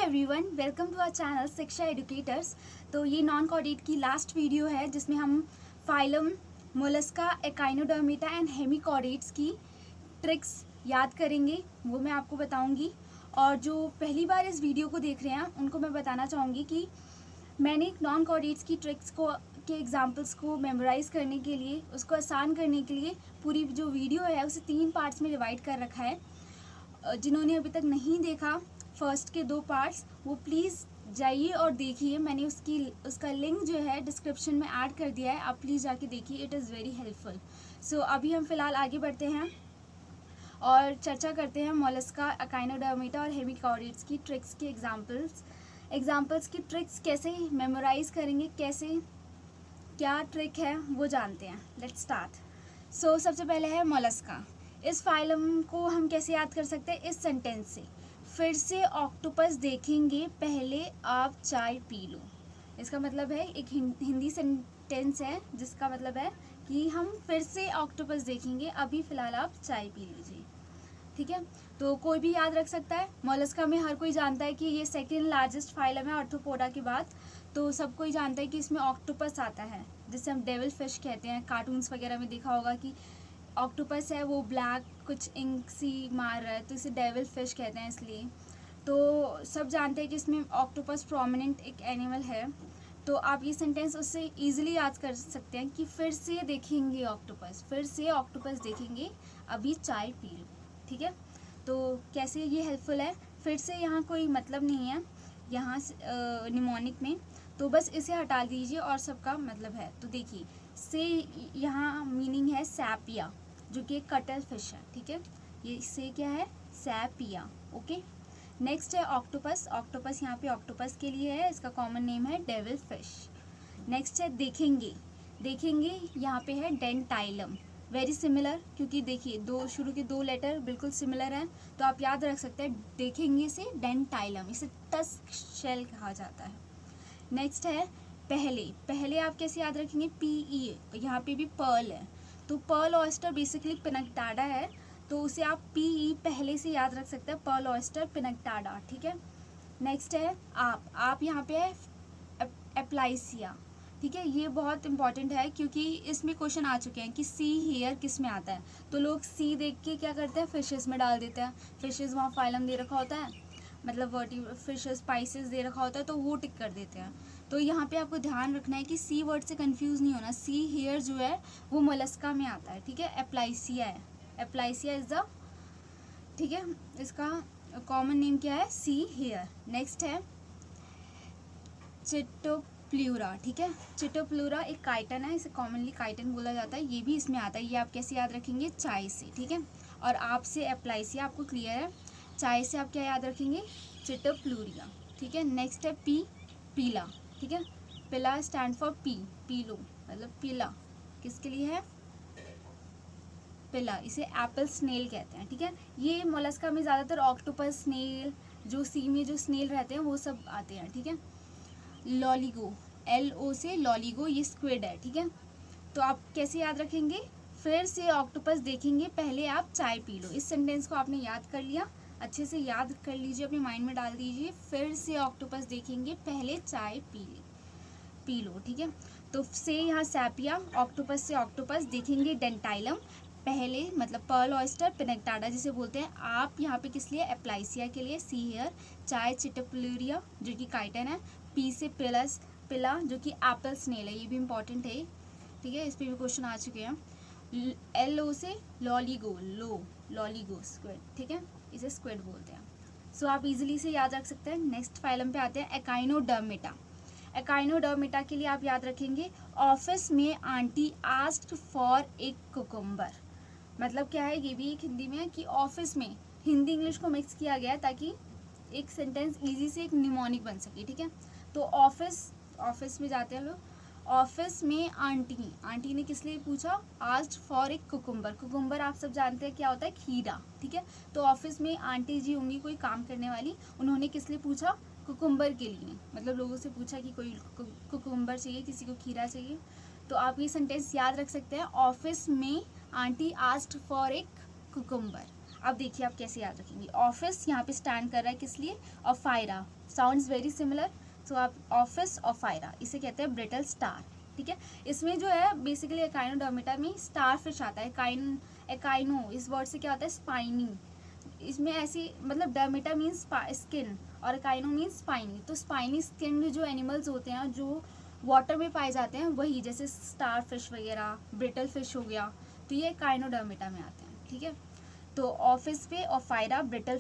Everyone, welcome to our channel Shiksha educators. तो ये non chordate की लास्ट वीडियो है जिसमें हम phylum, Mollusca, Echinodermata and hemichordates की ट्रिक्स याद करेंगे, वो मैं आपको बताऊंगी। और जो पहली बार इस वीडियो को देख रहे हैं उनको मैं बताना चाहूँगी कि मैंने नॉन कॉर्डेट्स की ट्रिक्स को के एग्जाम्पल्स को मेमोराइज़ करने के लिए, उसको आसान करने के लिए पूरी जो वीडियो है उसे 3 पार्ट्स में डिवाइड कर रखा है। जिन्होंने अभी तक नहीं देखा फर्स्ट के 2 पार्ट्स, वो प्लीज़ जाइए और देखिए। मैंने उसका लिंक जो है डिस्क्रिप्शन में ऐड कर दिया है, आप प्लीज़ जाके देखिए, इट इज़ वेरी हेल्पफुल। सो अभी हम फ़िलहाल आगे बढ़ते हैं और चर्चा करते हैं मोलस्का, एकाइनोडर्मेटा और हेमिकॉर्डेट्स की ट्रिक्स के एग्जाम्पल्स की ट्रिक्स कैसे मेमोराइज़ करेंगे, कैसे क्या ट्रिक है वो जानते हैं। Let's start. सो सबसे पहले है मोलस्का। इस फाइलम को हम कैसे याद कर सकते हैं? इस सेंटेंस से, फिर से ऑक्टोपस देखेंगे, पहले आप चाय पी लो। इसका मतलब है, एक हिंदी सेंटेंस है जिसका मतलब है कि हम फिर से ऑक्टोपस देखेंगे, अभी फ़िलहाल आप चाय पी लीजिए। ठीक है, तो कोई भी याद रख सकता है। मोलस्का में हर कोई जानता है कि ये सेकेंड लार्जेस्ट फाइलम है आर्थ्रोपोडा के बाद, तो सब कोई जानता है कि इसमें ऑक्टोपस आता है जिसे हम डेविल फिश कहते हैं। कार्टून्स वगैरह में देखा होगा कि ऑक्टोपस है वो ब्लैक कुछ इंक सी मार रहा है, तो इसे डेविल फिश कहते हैं। इसलिए तो सब जानते हैं कि इसमें ऑक्टोपस प्रोमिनेंट एक एनिमल है। तो आप ये सेंटेंस उससे ईजिली याद कर सकते हैं कि फिर से देखेंगे ऑक्टोपस, फिर से ऑक्टोपस देखेंगे, अभी चाय पी लो। ठीक है, तो कैसे ये हेल्पफुल है? फिर से यहाँ कोई मतलब नहीं है यहाँ निमोनिक में, तो बस इसे हटा दीजिए और सबका मतलब है। तो देखिए, से यहाँ मीनिंग है सैपिया, जो कि एक कटल फिश है। ठीक है, ये से क्या है? सैपिया। ओके, नेक्स्ट है ऑक्टोपस। ऑक्टोपस यहाँ पे ऑक्टोपस के लिए है, इसका कॉमन नेम है डेविल फिश। नेक्स्ट है देखेंगे। देखेंगे यहाँ पे है डेंटाइलम, वेरी सिमिलर, क्योंकि देखिए शुरू के 2 लेटर बिल्कुल सिमिलर हैं, तो आप याद रख सकते हैं देखेंगे से डेंटाइलम, इसे टस्क शेल कहा जाता है। नेक्स्ट है पहले। पहले आप कैसे याद रखेंगे? PE, यहाँ पे भी पर्ल है, तो पर्ल ऑयस्टर बेसिकली पिनक्टाडा है, तो उसे आप PE पहले से याद रख सकते हैं, पर्ल ऑयस्टर पिनक्टाडा। ठीक है, नेक्स्ट है आप यहाँ पे है एप्लाइसिया। ठीक है, ये बहुत इंपॉर्टेंट है क्योंकि इसमें क्वेश्चन आ चुके हैं कि सी हेयर किस में आता है, तो लोग सी देख के क्या करते हैं? फिशेस में डाल देते हैं। फिशेस वहाँ फाइलम दे रखा होता है, मतलब फिशेस स्पाइसेस दे रखा होता है, तो वो टिक कर देते हैं। तो यहाँ पे आपको ध्यान रखना है कि सी वर्ड से कंफ्यूज नहीं होना। सी हेयर जो है वो मोलस्का में आता है। ठीक है, एप्लाइसिया है, एप्लाइसिया इज द, ठीक है, इसका कॉमन नेम क्या है? See here. नेक्स्ट है चिटोप्लूरा। ठीक है, चिटोप्लूरा एक काइटन है, इसे कॉमनली काइटन बोला जाता है, ये भी इसमें आता है। ये आप कैसे याद रखेंगे? चाय से। ठीक है, और आप से एप्लाइसिया आपको क्लियर है, चाय से आप क्या याद रखेंगे? चिटोप्लूरिया। ठीक है, नेक्स्ट है पीला। ठीक है, पिला स्टैंड फॉर पीलो, मतलब पीला किसके लिए है? पिला, इसे एप्पल स्नेल कहते हैं। ठीक है, ये मोलस्का में ज़्यादातर ऑक्टोपस, स्नेल, जो सी में जो स्नेल रहते हैं वो सब आते हैं। ठीक है, लॉलीगो, LO से लॉलीगो, ये स्क्विड है। ठीक है, तो आप कैसे याद रखेंगे? फिर से ऑक्टोपस देखेंगे, पहले आप चाय पी लो। इस सेंटेंस को आपने याद कर लिया, अच्छे से याद कर लीजिए, अपने माइंड में डाल दीजिए। फिर से ऑक्टोपस देखेंगे, पहले चाय पी लो। ठीक है, तो से यहाँ सैपिया, ऑक्टोपस से ऑक्टोपस, देखेंगे डेंटाइलम, पहले मतलब पर्ल ऑयस्टर पिनक्टाडा जिसे बोलते हैं। आप यहाँ पे किस लिए? एप्लाइसिया के लिए, सी हेयर। चाय चिटोप्लूरिया जो कि काइटन है। पी से पिला जो कि एप्पल स्नेल है, ये भी इंपॉर्टेंट है। ठीक है, इस पर भी क्वेश्चन आ चुके हैं। LO से लॉलीगो, लॉलीगो स्क्विड। ठीक है, इसे स्क्विड बोलते हैं। सो आप इजीली से याद रख सकते हैं। नेक्स्ट फाइलम पे आते हैं, एकाइनोडर्मेटा। एकाइनोडर्मेटा के लिए आप याद रखेंगे, ऑफिस में आंटी आस्क्ड फॉर एक कुकुम्बर। मतलब क्या है? ये भी एक हिंदी में है कि ऑफिस में हिंदी इंग्लिश को मिक्स किया गया ताकि एक सेंटेंस इजी से एक निमोनिक बन सके। ठीक है, तो ऑफिस में जाते हैं लोग, ऑफिस में आंटी ने किस लिए पूछा? आस्क्ड फॉर एक कुकुम्बर आप सब जानते हैं क्या होता है? खीरा। ठीक है, तो ऑफिस में आंटी जी होंगी कोई काम करने वाली, उन्होंने किस लिए पूछा? कुकुम्बर के लिए, मतलब लोगों से पूछा कि कोई कुकुम्बर चाहिए, किसी को खीरा चाहिए। तो आप ये सेंटेंस याद रख सकते हैं, ऑफिस में आंटी आस्क्ड फॉर एक कुकुम्बर। अब देखिए आप कैसे याद रखेंगे। ऑफिस यहाँ पे स्टैंड कर रहा है किस लिए? और फायरा, साउंड्स वेरी सिमिलर। सो आप ऑफिस और फायरा, इसे कहते हैं ब्रिटल स्टार। ठीक है, इसमें जो है बेसिकली एकाइनोडर्मिटा में स्टार फिश आता है। एकाइनो इस वर्ड से क्या होता है, स्पाइनी। इसमें ऐसी मतलब डर्मिटा मीन्स स्किन और एकाइनो मीन्स स्पाइनी। तो स्पाइनी स्किन जो एनिमल्स होते हैं जो वाटर में पाए जाते हैं वही, जैसे स्टार फिश वगैरह, ब्रिटल फिश हो गया, तो ये एकाइनोडर्मिटा में आते हैं। ठीक है, तो ऑफिस पे और फायरा ब्रिटल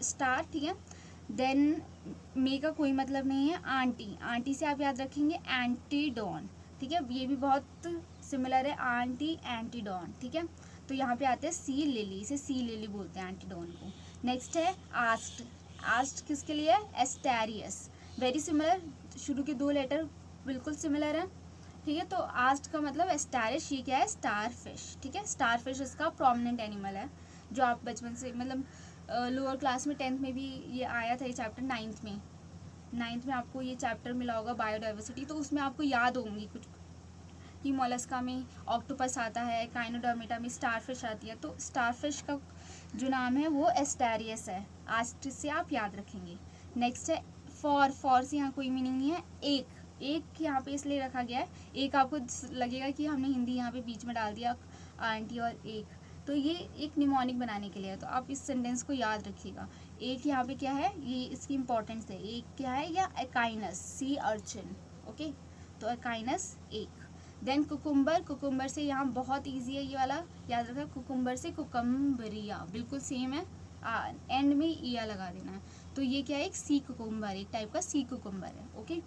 स्टार। ठीक है, देन मे का कोई मतलब नहीं है। आंटी, आंटी से आप याद रखेंगे एंटीडॉन। ठीक है, ये भी बहुत सिमिलर है, आंटी एंटीडॉन। ठीक है, तो यहाँ पे आते हैं सी लिली, इसे सी लिली बोलते हैं एंटीडॉन को। नेक्स्ट है आस्ट। आस्ट किसके लिए, एस्टेरियस, वेरी सिमिलर, शुरू के 2 लेटर बिल्कुल सिमिलर है। ठीक है, तो आस्ट का मतलब एस्टेरियस, ये क्या है, स्टार फिश। ठीक है, स्टार फिश इसका प्रोमिनेंट एनिमल है, जो आप बचपन से मतलब लोअर क्लास में 10th में भी ये आया था, ये चैप्टर 9th में आपको ये चैप्टर मिला होगा बायोडाइवर्सिटी, तो उसमें आपको याद होंगी कुछ कि मोलस्का में ऑक्टोपस आता है, काइनोडर्मिटा में स्टारफिश आती है। तो स्टारफिश का जो नाम है वो एस्टेरियस है। आस्ट से आप याद रखेंगे। नेक्स्ट है फॉर से यहाँ कोई मीनिंग नहीं है। एक यहाँ पे इसलिए रखा गया है, एक आपको लगेगा कि हमने हिंदी यहाँ पे बीच में डाल दिया आंटी और एक, तो ये एक निमोनिक बनाने के लिए है, तो आप इस सेंटेंस को याद रखिएगा। एक यहाँ पे क्या है, ये इसकी इंपॉर्टेंस है। एक क्या है, या एकाइनस, सी अर्चिन। ओके, तो एकाइनस एक। देन कुकुम्बर, कुकुम्बर से यहाँ बहुत इजी है ये वाला, याद रखा, कुकुम्बर से कुकम्बरिया, बिल्कुल सेम है, एंड में ईया लगा देना है। तो ये क्या है, एक सी कुकुम्बर, एक टाइप का सी कुकुम्बर है। ओके,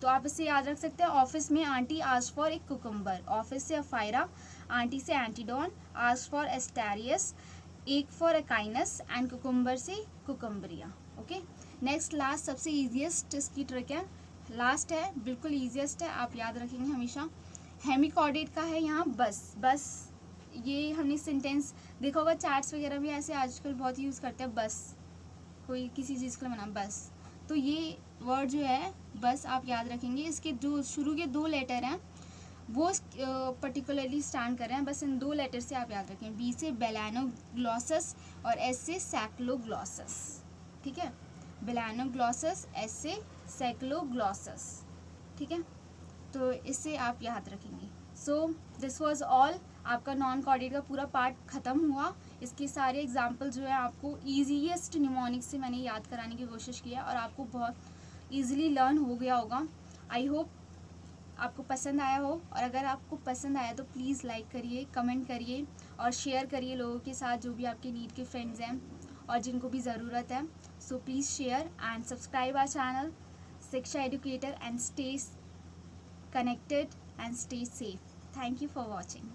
तो आप इससे याद रख सकते हैं। ऑफिस में आंटी आस्क फॉर एक कुकुम्बर, ऑफिस से अफायरा, आंटी से एंटीडॉन, आस्क फॉर एस्टेरियस, एक फॉर एकाइनस एंड कुकुम्बर से कुकम्बरिया। ओके, नेक्स्ट लास्ट सबसे ईजिएस्ट इसकी ट्रिक है, लास्ट है, बिल्कुल ईजिएस्ट है, आप याद रखेंगे हमेशा। हेमिकॉर्डेट का है यहाँ बस, ये हमने सेंटेंस देखा होगा चैट्स वगैरह में, ऐसे आजकल बहुत यूज़ करते हैं बस, कोई किसी चीज़ के लिए मना बस, तो ये वर्ड जो है बस आप याद रखेंगे। इसके जो शुरू के 2 लेटर हैं वो पर्टिकुलरली स्टैंड कर रहे हैं, बस इन 2 लेटर से आप याद रखें, बी से बेलानोग्लॉसस और एस से सैक्लोग्लॉसस। ठीक है, बेलानोग्लॉसस, एस से सैक्लोग्लॉसस। ठीक है, तो इससे आप याद रखेंगे। सो दिस वाज ऑल, आपका नॉन कॉर्डेट का पूरा पार्ट ख़त्म हुआ। इसके सारे एग्जाम्पल जो है आपको ईजीएस्ट निमोनिक से मैंने याद कराने की कोशिश की है और आपको बहुत ईजिली लर्न हो गया होगा। आई होप आपको पसंद आया हो, और अगर आपको पसंद आया तो प्लीज़ लाइक करिए, कमेंट करिए और शेयर करिए लोगों के साथ जो भी आपके नीड के फ्रेंड्स हैं और जिनको भी ज़रूरत है। So please share and subscribe our channel Shiksha educator and stay connected and stay safe. Thank you for watching.